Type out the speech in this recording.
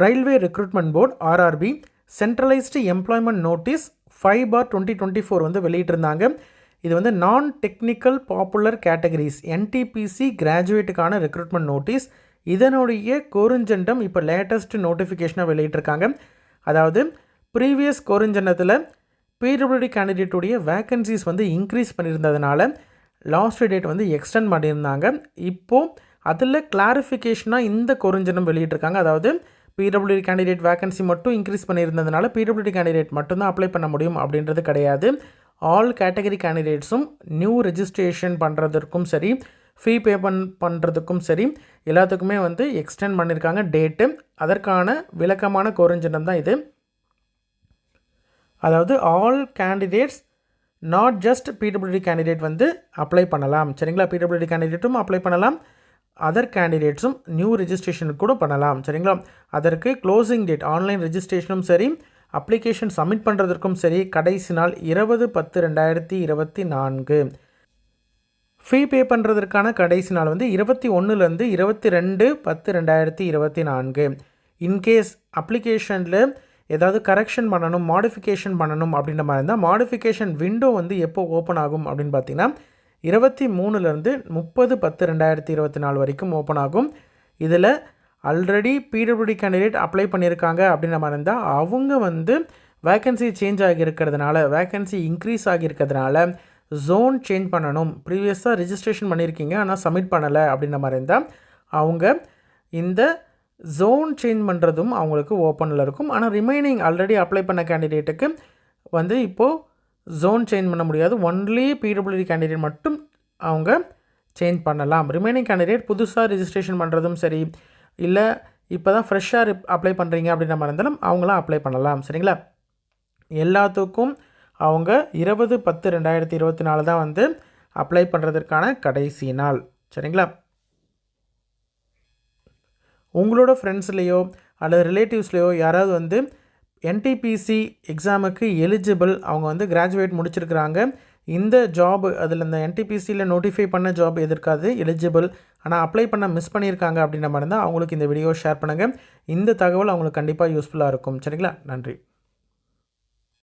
Railway recruitment board RRB centralised employment notice 5/2024 வந்து வெளியிட்டிருந்தாங்க. இது வந்து non technical popular categories NTPC கிராஜுவேட்டுக்கான ரெக்ரூட்மெண்ட் நோட்டீஸ். இதனுடைய கோரிஞ்செண்டம் இப்போ லேட்டஸ்ட் நோட்டிஃபிகேஷனாக வெளியிட்டிருக்காங்க. அதாவது ப்ரீவியஸ் கோரிஞ்செண்டத்தில் PWD கேண்டிடேட்டுடைய வேக்கன்சிஸ் வந்து இன்க்ரீஸ் பண்ணியிருந்ததுனால லாஸ்ட் டேட் வந்து எக்ஸ்டெண்ட் பண்ணியிருந்தாங்க. இப்போது அதில் கிளாரிஃபிகேஷனாக இந்த கோரிஞ்செண்டம் வெளியிட்டிருக்காங்க. அதாவது PWD கேண்டிடேட் வேக்கன்சி மட்டும் இன்க்ரீஸ் பண்ணியிருந்ததுனால PWD கேண்டிடேட் மட்டும்தான் அப்ளை பண்ண முடியும் அப்படின்றது கிடையாது. ஆல் கேட்டகரி கேண்டிடேட்ஸும் நியூ ரெஜிஸ்ட்ரேஷன் பண்ணுறதுக்கும் சரி, ஃபீ பே பண்ணுறதுக்கும் சரி, எல்லாத்துக்குமே வந்து எக்ஸ்டெண்ட் பண்ணியிருக்காங்க டேட்டு. அதற்கான விளக்கமான கோரிஞ்செண்டம் தான் இது. அதாவது all candidates not just PWD candidate வந்து அப்ளை பண்ணலாம். சரிங்களா? PWD கேண்டிடேட்டும் அப்ளை பண்ணலாம், அதர் கேண்டிடேட்ஸும் நியூ ரெஜிஸ்ட்ரேஷனுக்கு கூட பண்ணலாம். சரிங்களா? அதற்கு க்ளோசிங் டேட் ஆன்லைன் ரெஜிஸ்ட்ரேஷனும் சரி, அப்ளிகேஷன் சப்மிட் பண்ணுறதுக்கும் சரி கடைசி நாள் 20/10/2024. ஃபீ பே பண்ணுறதுக்கான கடைசி நாள் வந்து 21லேருந்து 22/10/2024. இன்கேஸ் அப்ளிகேஷனில் ஏதாவது கரெக்ஷன் பண்ணணும், மாடிஃபிகேஷன் பண்ணணும் அப்படின்ற மாதிரி இருந்தால் மாடிஃபிகேஷன் விண்டோ வந்து எப்போ ஓப்பன் ஆகும் அப்படின்னு பார்த்தீங்கன்னா 23லேருந்து 30/10/2024 வரைக்கும் ஓப்பன் ஆகும். இதில் ஆல்ரெடி PWD கேண்டிடேட் அப்ளை பண்ணியிருக்காங்க அப்படின்ற மாதிரி இருந்தால் அவங்க வந்து வேக்கன்சி சேஞ்ச் ஆகியிருக்கிறதுனால, வேக்கன்சி இன்க்ரீஸ் ஆகியிருக்கிறதுனால ஜோன் சேஞ்ச் பண்ணணும், ப்ரீவியஸாக ரெஜிஸ்ட்ரேஷன் பண்ணியிருக்கீங்க ஆனால் சப்மிட் பண்ணலை அப்படின்ற மாதிரி இருந்தால் அவங்க இந்த ஜோன் சேஞ்ச் பண்ணுறதும் அவங்களுக்கு ஓப்பனில் இருக்கும். ஆனால் ரிமைனிங் ஆல்ரெடி அப்ளை பண்ண கேண்டிடேட்டுக்கு வந்து இப்போது ஜோன் சேஞ்ச் பண்ண முடியாது. ஒன்லி PWD கேண்டிடேட் மட்டும் அவங்க சேஞ்ச் பண்ணலாம். ரிமைனிங் கேண்டிடேட் புதுசாக ரெஜிஸ்ட்ரேஷன் பண்ணுறதும் சரி, இல்லை இப்போ தான் ஃப்ரெஷ்ஷாக அப்ளை பண்ணுறீங்க அப்படின்ற மாதிரி இருந்தாலும் அவங்களாம் அப்ளை பண்ணலாம். சரிங்களா? எல்லாத்துக்கும் அவங்க 20/10/2024 தான் வந்து அப்ளை பண்ணுறதுக்கான கடைசி நாள். சரிங்களா? உங்களோட ஃப்ரெண்ட்ஸ்லேயோ அல்லது ரிலேட்டிவ்ஸ்லேயோ யாராவது வந்து NTPC எக்ஸாமுக்கு எலிஜிபிள், அவங்க வந்து கிராஜுவேட் முடிச்சிருக்கிறாங்க, இந்த ஜாப் அதில் இந்த NTPCயில் நோட்டிஃபை பண்ண ஜாப் எதிர்க்காது, எலிஜிபிள் ஆனால் அப்ளை பண்ண மிஸ் பண்ணியிருக்காங்க அப்படின்ற மாதிரி இருந்தால் அவங்களுக்கு இந்த வீடியோ ஷேர் பண்ணுங்கள். இந்த தகவல் அவங்களுக்கு கண்டிப்பாக யூஸ்ஃபுல்லாக இருக்கும். சரிங்களா? நன்றி.